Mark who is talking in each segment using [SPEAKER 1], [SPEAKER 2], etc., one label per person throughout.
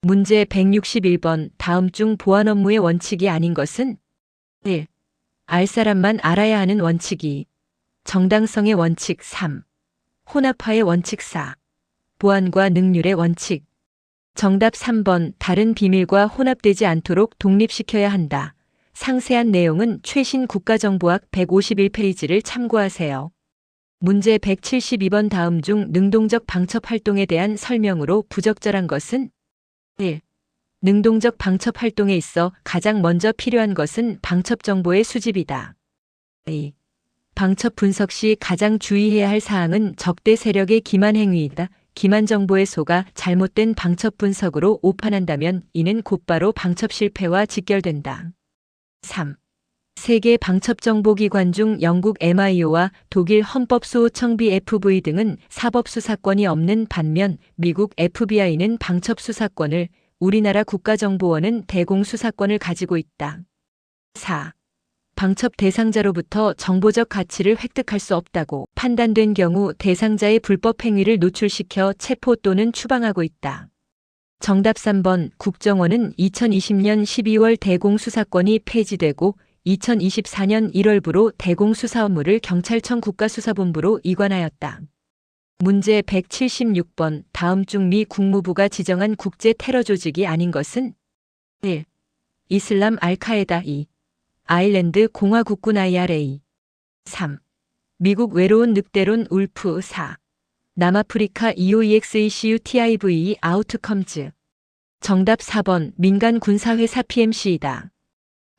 [SPEAKER 1] 문제 161번 다음 중 보안 업무의 원칙이 아닌 것은 1. 알 사람만 알아야 하는 원칙 2. 정당성의 원칙 3. 혼합화의 원칙 4. 보안과 능률의 원칙. 정답 3번 다른 비밀과 혼합되지 않도록 독립시켜야 한다. 상세한 내용은 최신 국가정보학 151페이지를 참고하세요. 문제 172번 다음 중 능동적 방첩 활동에 대한 설명으로 부적절한 것은 1. 능동적 방첩 활동에 있어 가장 먼저 필요한 것은 방첩 정보의 수집이다. 2. 방첩 분석 시 가장 주의해야 할 사항은 적대 세력의 기만 행위이다. 기만 정보에 속아 잘못된 방첩 분석으로 오판한다면 이는 곧바로 방첩 실패와 직결된다. 3. 세계 방첩정보기관 중 영국 MIO와 독일 헌법수호청 BFV 등은 사법수사권이 없는 반면 미국 FBI는 방첩수사권을, 우리나라 국가정보원은 대공수사권을 가지고 있다. 4. 방첩 대상자로부터 정보적 가치를 획득할 수 없다고 판단된 경우 대상자의 불법 행위를 노출시켜 체포 또는 추방하고 있다. 정답 3번 국정원은 2020년 12월 대공수사권이 폐지되고 2024년 1월부로 대공수사 업무를 경찰청 국가수사본부로 이관하였다. 문제 176번 다음 중 미 국무부가 지정한 국제 테러 조직이 아닌 것은 1. 이슬람 알카에다 2. 아일랜드 공화국군 IRA 3. 미국 외로운 늑대론 울프 4. 남아프리카 EOEXECUTIVE 아우트컴즈. 정답 4번 민간 군사회사 PMC이다.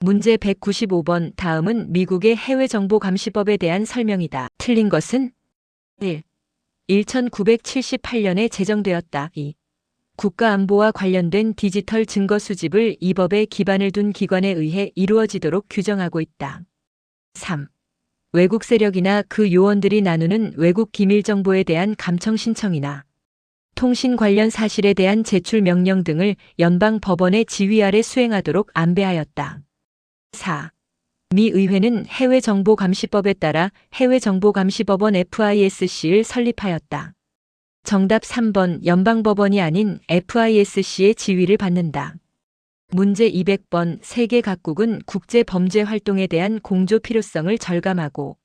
[SPEAKER 1] 문제 195번 다음은 미국의 해외정보감시법에 대한 설명이다. 틀린 것은 1. 1978년에 제정되었다. 2. 국가안보와 관련된 디지털 증거 수집을 이 법에 기반을 둔 기관에 의해 이루어지도록 규정하고 있다. 3. 외국 세력이나 그 요원들이 나누는 외국 기밀 정보에 대한 감청 신청이나 통신 관련 사실에 대한 제출 명령 등을 연방 법원의 지휘 아래 수행하도록 안배하였다. 4. 미 의회는 해외정보감시법에 따라 해외정보감시법원 FISC를 설립하였다. 정답 3번 연방법원이 아닌 FISC의 지휘를 받는다. 문제 200번 세계 각국은 국제범죄 활동에 대한 공조 필요성을 절감하고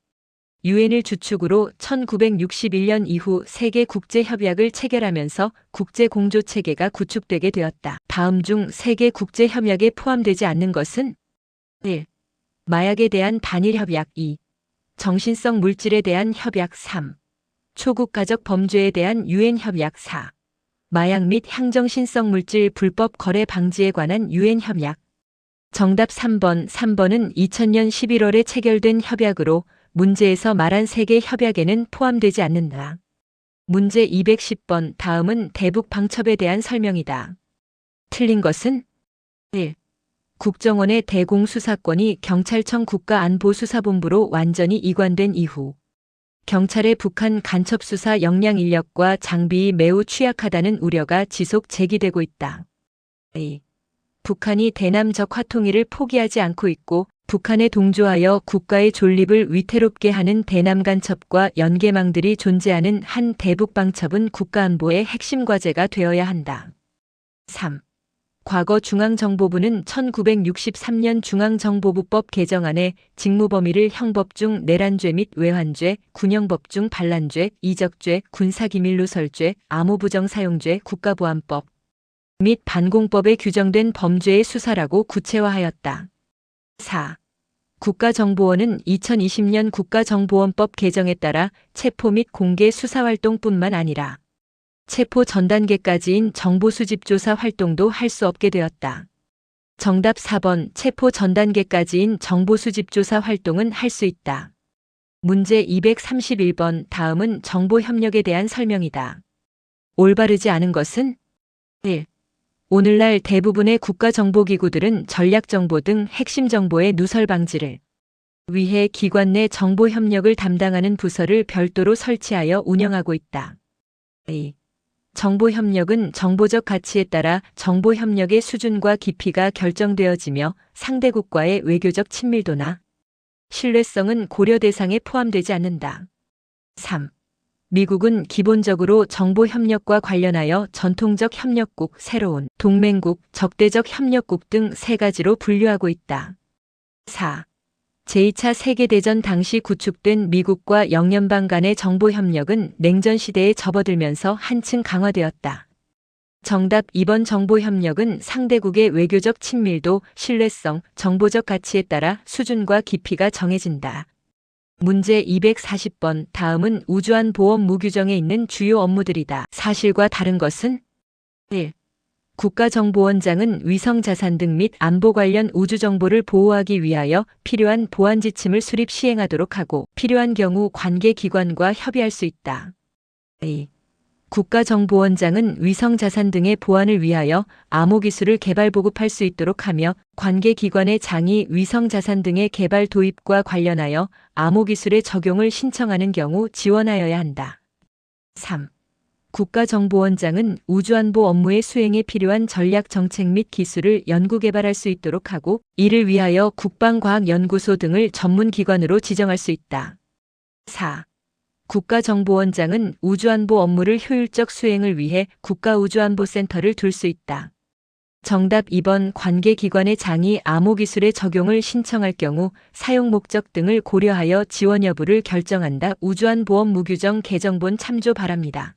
[SPEAKER 1] 유엔을 주축으로 1961년 이후 세계 국제협약을 체결하면서 국제공조체계가 구축되게 되었다. 다음 중 세계 국제협약에 포함되지 않는 것은 1. 마약에 대한 단일협약 2. 정신성 물질에 대한 협약 3. 초국가적 범죄에 대한 유엔 협약 4. 마약 및 향정신성 물질 불법 거래 방지에 관한 유엔 협약. 정답 3번 3번은 2000년 11월에 체결된 협약으로 문제에서 말한 세계 협약에는 포함되지 않는다. 문제 210번 다음은 대북 방첩에 대한 설명이다. 틀린 것은 1. 국정원의 대공수사권이 경찰청 국가안보수사본부로 완전히 이관된 이후 경찰의 북한 간첩수사 역량 인력과 장비이 매우 취약하다는 우려가 지속 제기되고 있다. 2. 북한이 대남적 화통일을 포기하지 않고 있고 북한에 동조하여 국가의 존립을 위태롭게 하는 대남 간첩과 연계망들이 존재하는 한 대북 방첩은 국가안보의 핵심 과제가 되어야 한다. 3. 과거 중앙정보부는 1963년 중앙정보부법 개정안에 직무범위를 형법 중 내란죄 및 외환죄, 군형법 중 반란죄, 이적죄, 군사기밀누설죄, 암호부정사용죄, 국가보안법 및 반공법에 규정된 범죄의 수사라고 구체화하였다. 4. 국가정보원은 2020년 국가정보원법 개정에 따라 체포 및 공개 수사활동뿐만 아니라 체포 전 단계까지인 정보수집조사 활동도 할 수 없게 되었다. 정답 4번 체포 전 단계까지인 정보수집조사 활동은 할 수 있다. 문제 231번 다음은 정보협력에 대한 설명이다. 올바르지 않은 것은 1. 오늘날 대부분의 국가정보기구들은 전략정보 등 핵심 정보의 누설 방지를 위해 기관 내 정보협력을 담당하는 부서를 별도로 설치하여 운영하고 있다. 2. 정보협력은 정보적 가치에 따라 정보협력의 수준과 깊이가 결정되어지며 상대국과의 외교적 친밀도나 신뢰성은 고려 대상에 포함되지 않는다. 3. 미국은 기본적으로 정보 협력과 관련하여 전통적 협력국, 새로운 동맹국, 적대적 협력국 등 세 가지로 분류하고 있다. 4. 제2차 세계대전 당시 구축된 미국과 영연방 간의 정보 협력은 냉전 시대에 접어들면서 한층 강화되었다. 정답 2번 정보 협력은 상대국의 외교적 친밀도, 신뢰성, 정보적 가치에 따라 수준과 깊이가 정해진다. 문제 240번. 다음은 우주안보업 무규정에 있는 주요 업무들이다. 사실과 다른 것은? 1. 국가정보원장은 위성자산 등 및 안보 관련 우주정보를 보호하기 위하여 필요한 보안 지침을 수립 시행하도록 하고 필요한 경우 관계기관과 협의할 수 있다. 2. 국가정보원장은 위성자산 등의 보안을 위하여 암호기술을 개발 보급할 수 있도록 하며 관계기관의 장이 위성자산 등의 개발 도입과 관련하여 암호기술의 적용을 신청하는 경우 지원하여야 한다. 3. 국가정보원장은 우주안보 업무의 수행에 필요한 전략 정책 및 기술을 연구개발할 수 있도록 하고 이를 위하여 국방과학연구소 등을 전문기관으로 지정할 수 있다. 4. 국가정보원장은 우주안보 업무를 효율적 수행을 위해 국가우주안보센터를 둘 수 있다. 정답 2번. 관계기관의 장이 암호기술의 적용을 신청할 경우 사용 목적 등을 고려하여 지원 여부를 결정한다. 우주안보업 무규정 개정본 참조 바랍니다.